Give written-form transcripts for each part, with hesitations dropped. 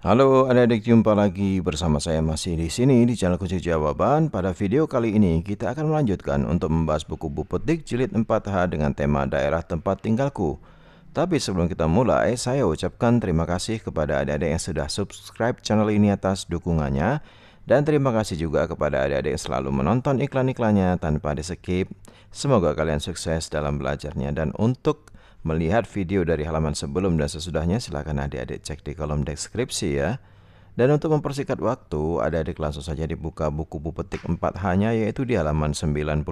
Halo adik-adik, jumpa lagi bersama saya masih di sini di channel Kunci Jawaban. Pada video kali ini kita akan melanjutkan untuk membahas buku Bu Petik jilid 4H dengan tema daerah tempat tinggalku. Tapi sebelum kita mulai, saya ucapkan terima kasih kepada adik-adik yang sudah subscribe channel ini atas dukungannya. Dan terima kasih juga kepada adik-adik yang selalu menonton iklan-iklannya tanpa di-skip. Semoga kalian sukses dalam belajarnya. Dan untuk melihat video dari halaman sebelum dan sesudahnya, silakan adik-adik cek di kolom deskripsi ya. Dan untuk mempersingkat waktu, adik-adik langsung saja dibuka buku Bu Petik 4H-nya, yaitu di halaman 97.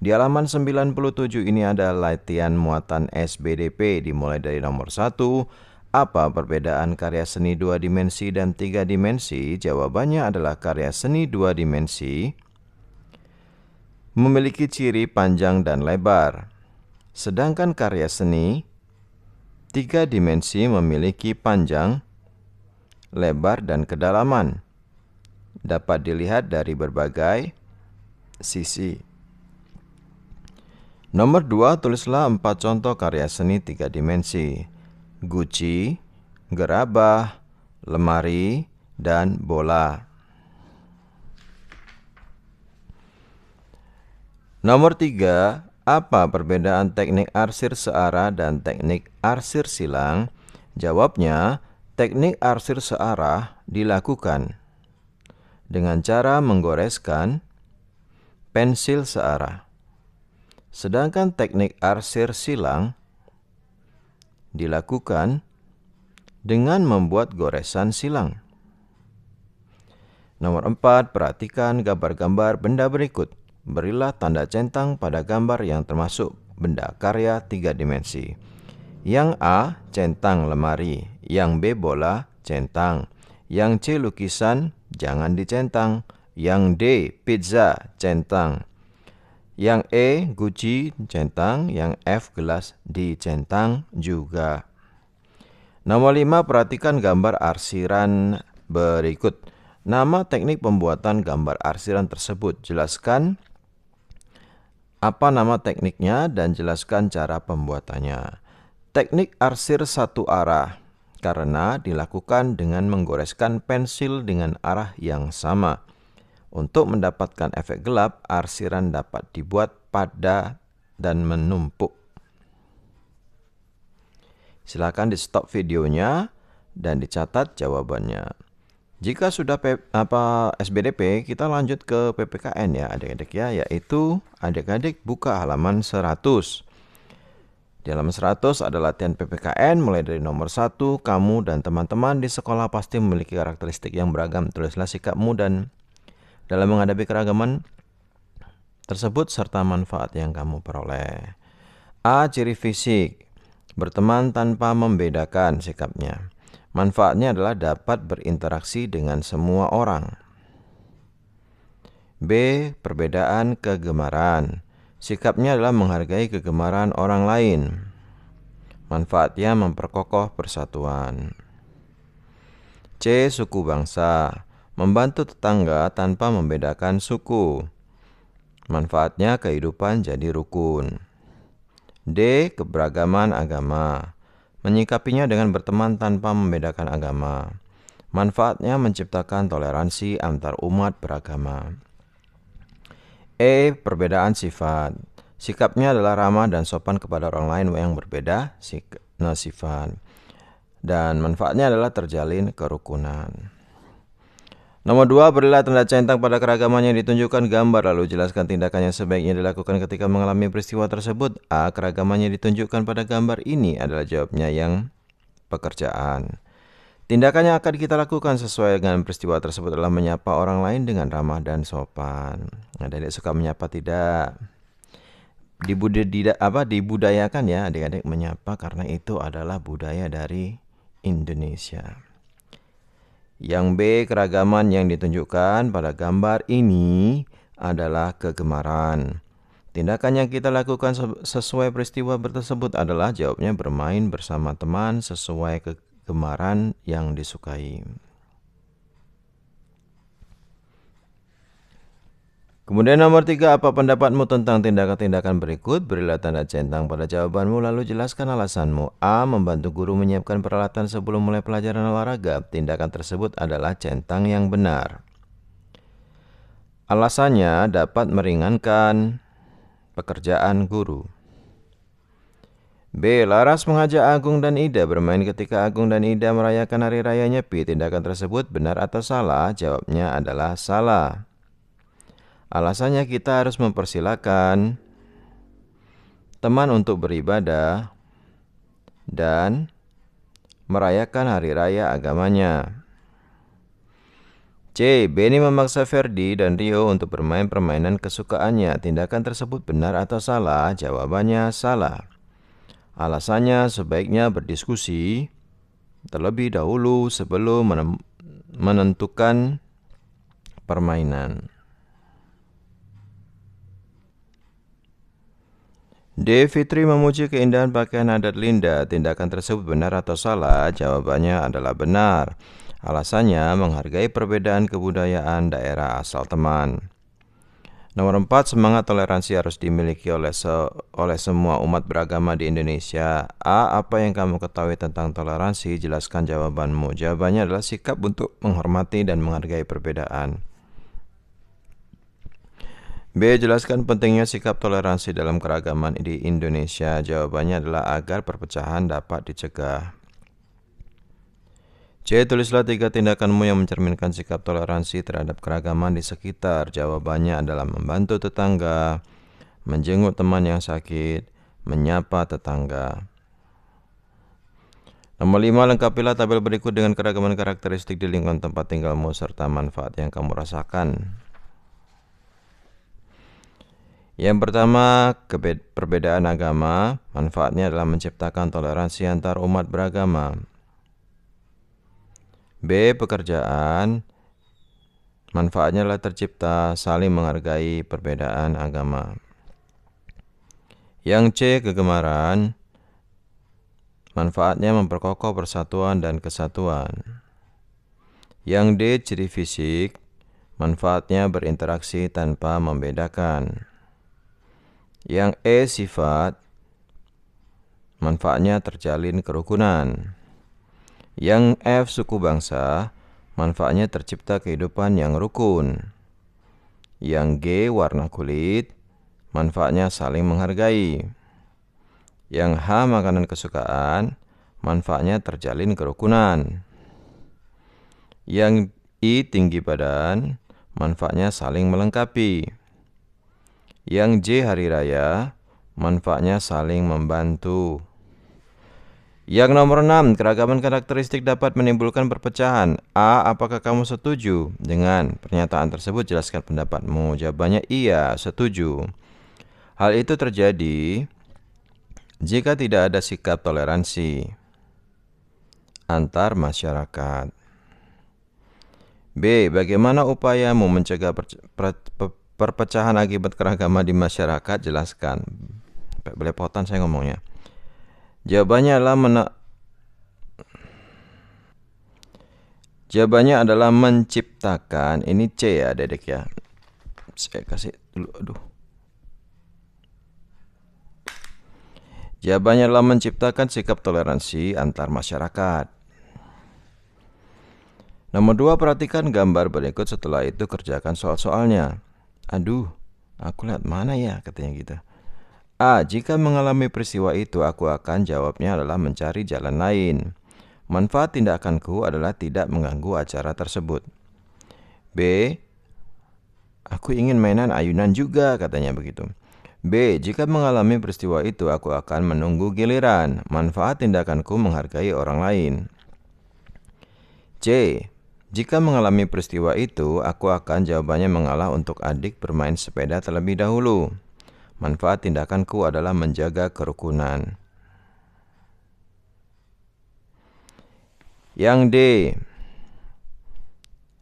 Di halaman 97 ini ada latihan muatan SBDP dimulai dari nomor 1. Apa perbedaan karya seni 2 dimensi dan 3 dimensi? Jawabannya adalah karya seni 2 dimensi memiliki ciri panjang dan lebar. Sedangkan karya seni 3 dimensi memiliki panjang, lebar, dan kedalaman. Dapat dilihat dari berbagai sisi. Nomor 2, tulislah 4 contoh karya seni 3 dimensi. Guci, gerabah, lemari, dan bola. Nomor 3, apa perbedaan teknik arsir searah dan teknik arsir silang? Jawabnya, teknik arsir searah dilakukan dengan cara menggoreskan pensil searah. Sedangkan teknik arsir silang dilakukan dengan membuat goresan silang. Nomor 4, perhatikan gambar-gambar benda berikut. Berilah tanda centang pada gambar yang termasuk benda karya 3 dimensi. Yang A, centang lemari. Yang B, bola, centang. Yang C, lukisan, jangan dicentang. Yang D, pizza, centang. Yang E, guci, centang. Yang F, gelas, dicentang juga. Nomor 5, perhatikan gambar arsiran berikut. Nama teknik pembuatan gambar arsiran tersebut. Jelaskan apa nama tekniknya dan jelaskan cara pembuatannya. Teknik arsir satu arah karena dilakukan dengan menggoreskan pensil dengan arah yang sama. Untuk mendapatkan efek gelap, arsiran dapat dibuat padat dan menumpuk. Silakan di stop videonya dan dicatat jawabannya. Jika sudah SBDP, kita lanjut ke PPKN ya adik-adik ya, yaitu adik-adik buka halaman 100. Di halaman 100 ada latihan PPKN mulai dari nomor 1. Kamu dan teman-teman di sekolah pasti memiliki karakteristik yang beragam. Tulislah sikapmu dan dalam menghadapi keragaman tersebut serta manfaat yang kamu peroleh. A. Ciri fisik. Berteman tanpa membedakan sikapnya. Manfaatnya adalah dapat berinteraksi dengan semua orang. B. Perbedaan kegemaran. Sikapnya adalah menghargai kegemaran orang lain. Manfaatnya memperkokoh persatuan. C. Suku bangsa. Membantu tetangga tanpa membedakan suku. Manfaatnya kehidupan jadi rukun. D. Keberagaman agama. Menyikapinya dengan berteman tanpa membedakan agama. Manfaatnya menciptakan toleransi antar umat beragama. E. Perbedaan sifat. Sikapnya adalah ramah dan sopan kepada orang lain yang berbeda sifat. Dan manfaatnya adalah terjalin kerukunan. Nomor 2, berilah tanda centang pada keragaman yang ditunjukkan gambar, lalu jelaskan tindakan yang sebaiknya dilakukan ketika mengalami peristiwa tersebut. A. Keragaman yang ditunjukkan pada gambar ini adalah jawabnya yang pekerjaan. Tindakan yang akan kita lakukan sesuai dengan peristiwa tersebut adalah menyapa orang lain dengan ramah dan sopan. Adik-adik suka menyapa tidak? Dibudayakan ya adik-adik menyapa karena itu adalah budaya dari Indonesia. Yang B, keragaman yang ditunjukkan pada gambar ini adalah kegemaran. Tindakan yang kita lakukan sesuai peristiwa tersebut adalah jawabnya bermain bersama teman sesuai kegemaran yang disukai. Kemudian nomor 3, apa pendapatmu tentang tindakan-tindakan berikut? Berilah tanda centang pada jawabanmu lalu jelaskan alasanmu. A. Membantu guru menyiapkan peralatan sebelum mulai pelajaran olahraga. Tindakan tersebut adalah centang yang benar. Alasannya dapat meringankan pekerjaan guru. B. Laras mengajak Agung dan Ida bermain ketika Agung dan Ida merayakan Hari Raya Nyepi. Tindakan tersebut benar atau salah? Jawabnya adalah salah. Alasannya kita harus mempersilahkan teman untuk beribadah dan merayakan hari raya agamanya. C. Benny memaksa Ferdi dan Rio untuk bermain permainan kesukaannya. Tindakan tersebut benar atau salah? Jawabannya salah. Alasannya sebaiknya berdiskusi terlebih dahulu sebelum menentukan permainan. D. Fitri memuji keindahan pakaian adat Linda. Tindakan tersebut benar atau salah? Jawabannya adalah benar. Alasannya menghargai perbedaan kebudayaan daerah asal teman. Nomor 4, semangat toleransi harus dimiliki oleh semua umat beragama di Indonesia. A. Apa yang kamu ketahui tentang toleransi? Jelaskan jawabanmu. Jawabannya adalah sikap untuk menghormati dan menghargai perbedaan. B. Jelaskan pentingnya sikap toleransi dalam keragaman di Indonesia. Jawabannya adalah agar perpecahan dapat dicegah. C. Tulislah 3 tindakanmu yang mencerminkan sikap toleransi terhadap keragaman di sekitar. Jawabannya adalah membantu tetangga, menjenguk teman yang sakit, menyapa tetangga. Nomor 5, lengkapilah tabel berikut dengan keragaman karakteristik di lingkungan tempat tinggalmu serta manfaat yang kamu rasakan. Yang pertama, perbedaan agama. Manfaatnya adalah menciptakan toleransi antar umat beragama. B. Pekerjaan. Manfaatnya adalah tercipta saling menghargai perbedaan agama. Yang C. Kegemaran. Manfaatnya memperkokoh persatuan dan kesatuan. Yang D. Ciri fisik. Manfaatnya berinteraksi tanpa membedakan. Yang E. Sifat. Manfaatnya terjalin kerukunan. Yang F. Suku bangsa. Manfaatnya tercipta kehidupan yang rukun. Yang G. Warna kulit. Manfaatnya saling menghargai. Yang H. Makanan kesukaan. Manfaatnya terjalin kerukunan. Yang I. Tinggi badan. Manfaatnya saling melengkapi. Yang J. Hari raya. Manfaatnya saling membantu. Yang nomor 6, keragaman karakteristik dapat menimbulkan perpecahan. A. Apakah kamu setuju dengan pernyataan tersebut? Jelaskan pendapatmu. Jawabannya iya, setuju. Hal itu terjadi jika tidak ada sikap toleransi antar masyarakat. B. Bagaimana upayamu mencegah perpecahan akibat keragaman di masyarakat? Jelaskan. Belepotan saya ngomongnya. Jawabannya adalah menciptakan. Ini C ya, Dedek ya. Saya kasih dulu. Aduh. Jawabannya adalah menciptakan sikap toleransi antar masyarakat. Nomor 2, perhatikan gambar berikut, setelah itu kerjakan soal-soalnya. Aduh, aku lihat mana ya, katanya gitu. A. Jika mengalami peristiwa itu, aku akan jawabnya adalah mencari jalan lain. Manfaat tindakanku adalah tidak mengganggu acara tersebut. B. Aku ingin mainan ayunan juga, katanya begitu. B. Jika mengalami peristiwa itu, aku akan menunggu giliran. Manfaat tindakanku menghargai orang lain. C. Jika mengalami peristiwa itu, aku akan jawabannya mengalah untuk adik bermain sepeda terlebih dahulu. Manfaat tindakanku adalah menjaga kerukunan. Yang D.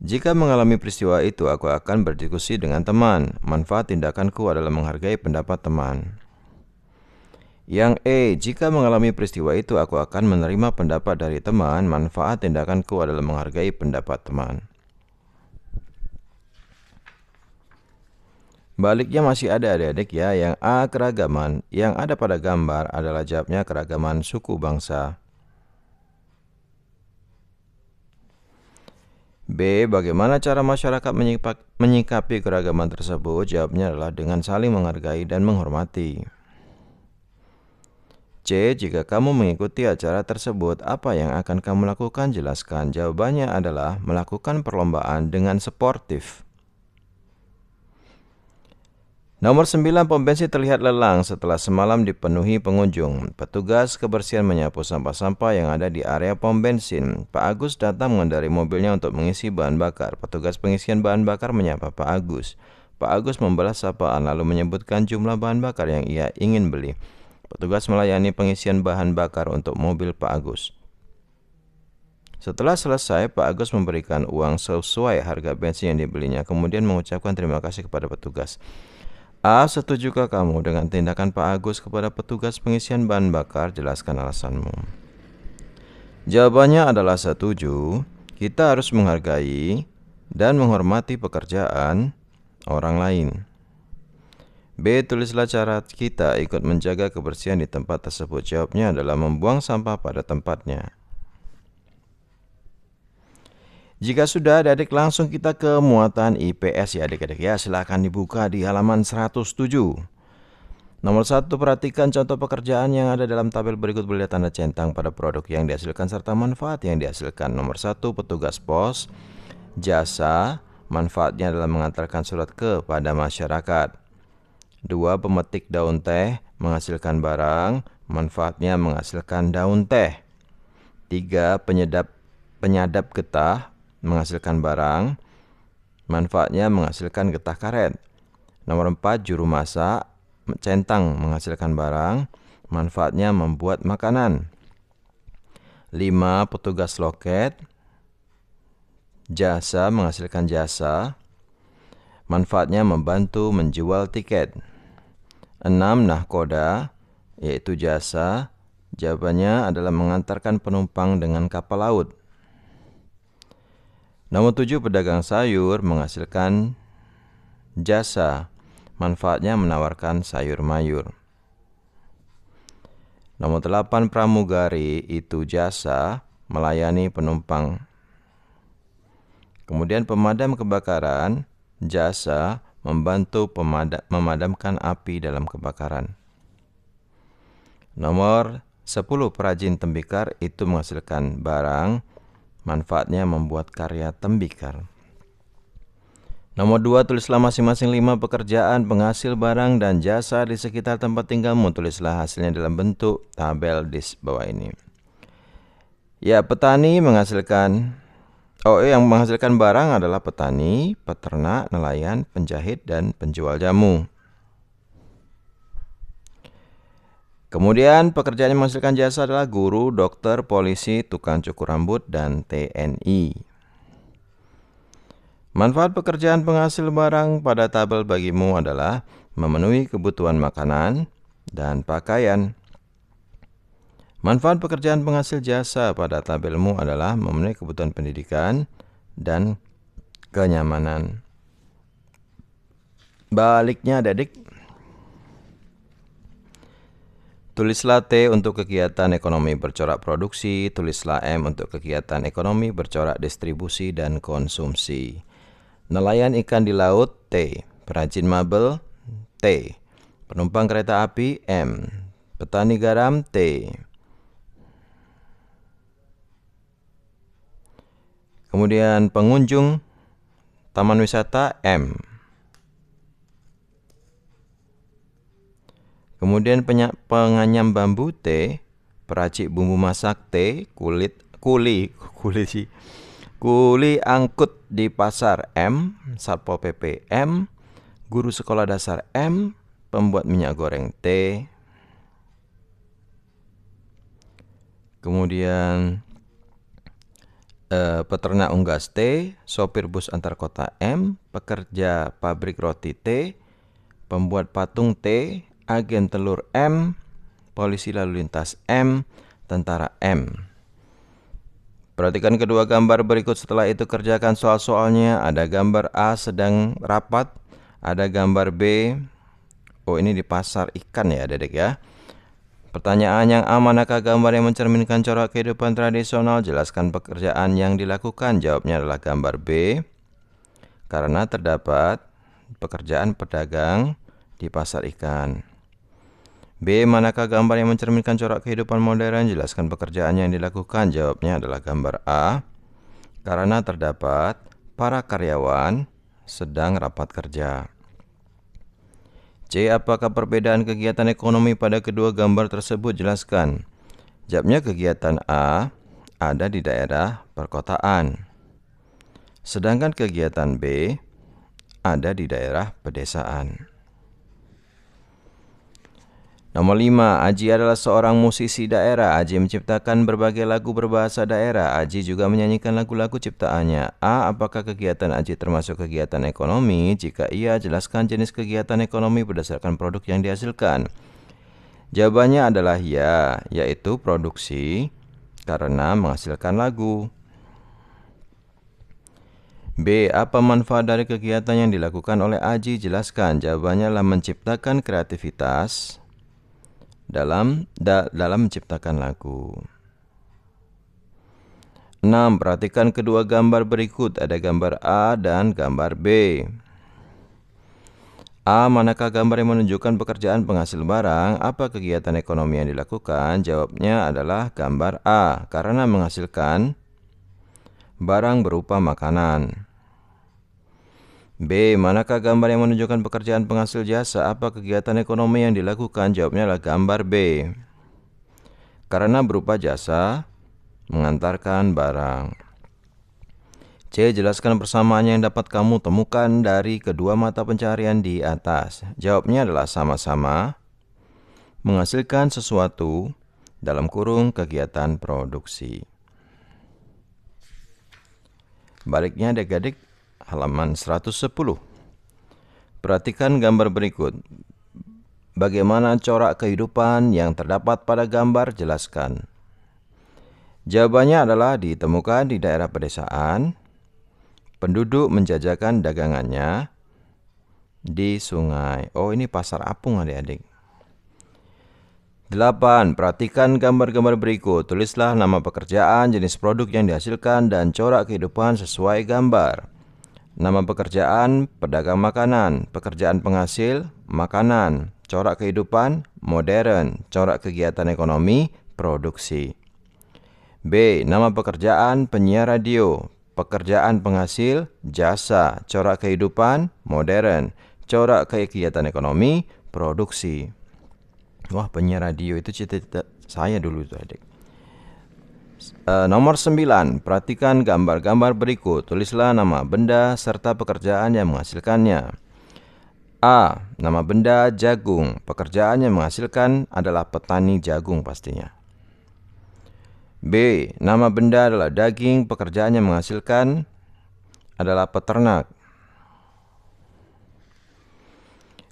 Jika mengalami peristiwa itu, aku akan berdiskusi dengan teman. Manfaat tindakanku adalah menghargai pendapat teman. Yang E. Jika mengalami peristiwa itu, aku akan menerima pendapat dari teman. Manfaat tindakanku adalah menghargai pendapat teman. Baliknya masih ada adik-adik ya, yang A keragaman, yang ada pada gambar adalah jawabnya keragaman suku bangsa. B. Bagaimana cara masyarakat menyikapi keragaman tersebut? Jawabnya adalah dengan saling menghargai dan menghormati. C. Jika kamu mengikuti acara tersebut, apa yang akan kamu lakukan? Jelaskan. Jawabannya adalah melakukan perlombaan dengan sportif. Nomor 9, pom bensin terlihat lelang setelah semalam dipenuhi pengunjung. Petugas kebersihan menyapu sampah-sampah yang ada di area pom bensin. Pak Agus datang mengendarai mobilnya untuk mengisi bahan bakar. Petugas pengisian bahan bakar menyapa Pak Agus. Pak Agus membalas sapaan lalu menyebutkan jumlah bahan bakar yang ia ingin beli. Petugas melayani pengisian bahan bakar untuk mobil Pak Agus. Setelah selesai, Pak Agus memberikan uang sesuai harga bensin yang dibelinya, kemudian mengucapkan terima kasih kepada petugas. A. Setujukah kamu dengan tindakan Pak Agus kepada petugas pengisian bahan bakar? Jelaskan alasanmu. Jawabannya adalah setuju. Kita harus menghargai dan menghormati pekerjaan orang lain. B. Tulislah cara kita ikut menjaga kebersihan di tempat tersebut. Jawabnya adalah membuang sampah pada tempatnya. Jika sudah, adik-adik langsung kita ke muatan IPS ya adik-adik ya. Silakan dibuka di halaman 107. Nomor 1, perhatikan contoh pekerjaan yang ada dalam tabel berikut, beri tanda centang pada produk yang dihasilkan serta manfaat yang dihasilkan. Nomor 1, petugas pos, jasa, manfaatnya adalah mengantarkan surat kepada masyarakat. 2, pemetik daun teh, menghasilkan barang, manfaatnya menghasilkan daun teh. 3, penyadap getah, menghasilkan barang, manfaatnya menghasilkan getah karet. Nomor 4, juru masak, centang, menghasilkan barang, manfaatnya membuat makanan. 5, petugas loket, jasa, menghasilkan jasa, manfaatnya membantu menjual tiket. 6, nahkoda, yaitu jasa, jawabannya adalah mengantarkan penumpang dengan kapal laut. Nomor 7, pedagang sayur, menghasilkan jasa, manfaatnya menawarkan sayur mayur. Nomor 8, pramugari, itu jasa, melayani penumpang. Kemudian pemadam kebakaran, jasa, membantu memadamkan api dalam kebakaran. Nomor 10, perajin tembikar, itu menghasilkan barang, manfaatnya membuat karya tembikar. Nomor 2, tulislah masing-masing 5 pekerjaan penghasil barang dan jasa di sekitar tempat tinggalmu. Tulislah hasilnya dalam bentuk tabel di bawah ini. Ya, petani menghasilkan yang menghasilkan barang adalah petani, peternak, nelayan, penjahit, dan penjual jamu. Kemudian pekerjaan yang menghasilkan jasa adalah guru, dokter, polisi, tukang cukur rambut, dan TNI. Manfaat pekerjaan penghasil barang pada tabel bagimu adalah memenuhi kebutuhan makanan dan pakaian. Manfaat pekerjaan penghasil jasa pada tabelmu adalah memenuhi kebutuhan pendidikan dan kenyamanan. Baliknya adik-adik, tulislah T untuk kegiatan ekonomi bercorak produksi, tulislah M untuk kegiatan ekonomi bercorak distribusi dan konsumsi. Nelayan ikan di laut, T. Perajin mabel, T. Penumpang kereta api, M. Petani garam, T. Kemudian pengunjung taman wisata, M. Kemudian penganyam bambu, T. Peracik bumbu masak, T. Kuli angkut di pasar, M. Satpol PP, M. Guru sekolah dasar, M. Pembuat minyak goreng, T. Kemudian peternak unggas, T. Sopir bus antar kota, M. Pekerja pabrik roti, T. Pembuat patung, T. Agen telur, M. Polisi lalu lintas, M. Tentara, M. Perhatikan kedua gambar berikut, setelah itu kerjakan soal-soalnya. Ada gambar A sedang rapat, Ada gambar B. Oh, ini di pasar ikan ya adik-adik ya. Pertanyaan yang A, manakah gambar yang mencerminkan corak kehidupan tradisional? Jelaskan pekerjaan yang dilakukan. Jawabnya adalah gambar B. Karena terdapat pekerjaan pedagang di pasar ikan. B, manakah gambar yang mencerminkan corak kehidupan modern? Jelaskan pekerjaan yang dilakukan. Jawabnya adalah gambar A. Karena terdapat para karyawan sedang rapat kerja. C, apakah perbedaan kegiatan ekonomi pada kedua gambar tersebut? Jelaskan. Jawabnya kegiatan A ada di daerah perkotaan. Sedangkan kegiatan B ada di daerah pedesaan. Nomor 5, Aji adalah seorang musisi daerah. Aji menciptakan berbagai lagu berbahasa daerah. Aji juga menyanyikan lagu-lagu ciptaannya. A, apakah kegiatan Aji termasuk kegiatan ekonomi? Jika iya, jelaskan jenis kegiatan ekonomi berdasarkan produk yang dihasilkan. Jawabannya adalah ya, yaitu produksi karena menghasilkan lagu. B, apa manfaat dari kegiatan yang dilakukan oleh Aji? Jelaskan. Jawabannya adalah menciptakan kreativitas dalam menciptakan lagu. 6. Perhatikan kedua gambar berikut. Ada gambar A dan gambar B. A, manakah gambar yang menunjukkan pekerjaan penghasil barang? Apa kegiatan ekonomi yang dilakukan? Jawabnya adalah gambar A, karena menghasilkan barang berupa makanan. B, manakah gambar yang menunjukkan pekerjaan penghasil jasa? Apa kegiatan ekonomi yang dilakukan? Jawabnya adalah gambar B. Karena berupa jasa, mengantarkan barang. C, jelaskan persamaan yang dapat kamu temukan dari kedua mata pencarian di atas. Jawabnya adalah sama-sama menghasilkan sesuatu dalam kurung kegiatan produksi. Baliknya adik-adik, halaman 110. Perhatikan gambar berikut. Bagaimana corak kehidupan yang terdapat pada gambar? Jelaskan. Jawabannya adalah ditemukan di daerah pedesaan. Penduduk menjajakan dagangannya di sungai. Oh, ini pasar apung adik-adik. 8. Perhatikan gambar-gambar berikut. Tulislah nama pekerjaan, jenis produk yang dihasilkan, dan corak kehidupan sesuai gambar. Nama pekerjaan, pedagang makanan. Pekerjaan penghasil, makanan. Corak kehidupan, modern. Corak kegiatan ekonomi, produksi. B. Nama pekerjaan, penyiar radio. Pekerjaan penghasil, jasa. Corak kehidupan, modern. Corak kegiatan ekonomi, produksi. Wah, penyiar radio itu cita-cita saya dulu tuh adik. Nomor 9. Perhatikan gambar-gambar berikut. Tulislah nama benda serta pekerjaan yang menghasilkannya. A. Nama benda jagung. Pekerjaan yang menghasilkan adalah petani jagung pastinya. B. Nama benda adalah daging. Pekerjaan yang menghasilkan adalah peternak.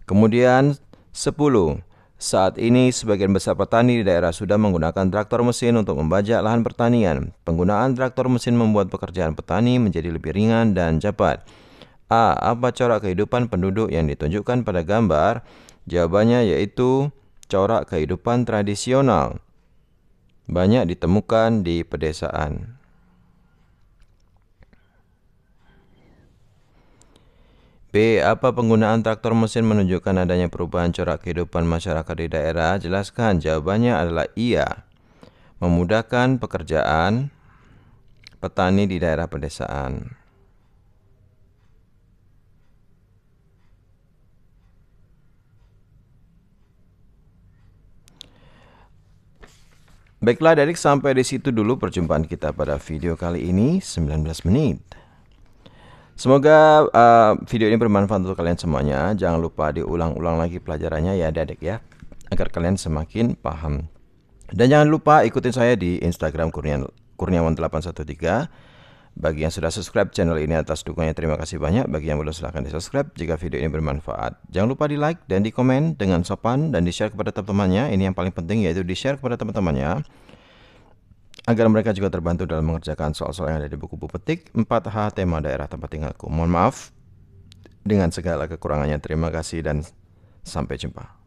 Kemudian 10. Saat ini, sebagian besar petani di daerah sudah menggunakan traktor mesin untuk membajak lahan pertanian. Penggunaan traktor mesin membuat pekerjaan petani menjadi lebih ringan dan cepat. A. Apa corak kehidupan penduduk yang ditunjukkan pada gambar? Jawabannya yaitu corak kehidupan tradisional. Banyak ditemukan di pedesaan. B. Apa penggunaan traktor mesin menunjukkan adanya perubahan corak kehidupan masyarakat di daerah? Jelaskan. Jawabannya adalah iya. Memudahkan pekerjaan petani di daerah pedesaan. Baiklah adik, sampai di situ dulu perjumpaan kita pada video kali ini, 19 menit. Semoga video ini bermanfaat untuk kalian semuanya. Jangan lupa diulang-ulang lagi pelajarannya ya adik-adik ya, agar kalian semakin paham. Dan jangan lupa ikutin saya di Instagram Kurniawan813. Bagi yang sudah subscribe channel ini atas dukungannya terima kasih banyak. Bagi yang belum silahkan di subscribe jika video ini bermanfaat. Jangan lupa di like dan di komen dengan sopan dan di share kepada teman-temannya. Ini yang paling penting, yaitu di share kepada teman-temannya agar mereka juga terbantu dalam mengerjakan soal-soal yang ada di buku-buku petik 4H tema daerah tempat tinggalku. Mohon maaf dengan segala kekurangannya. Terima kasih dan sampai jumpa.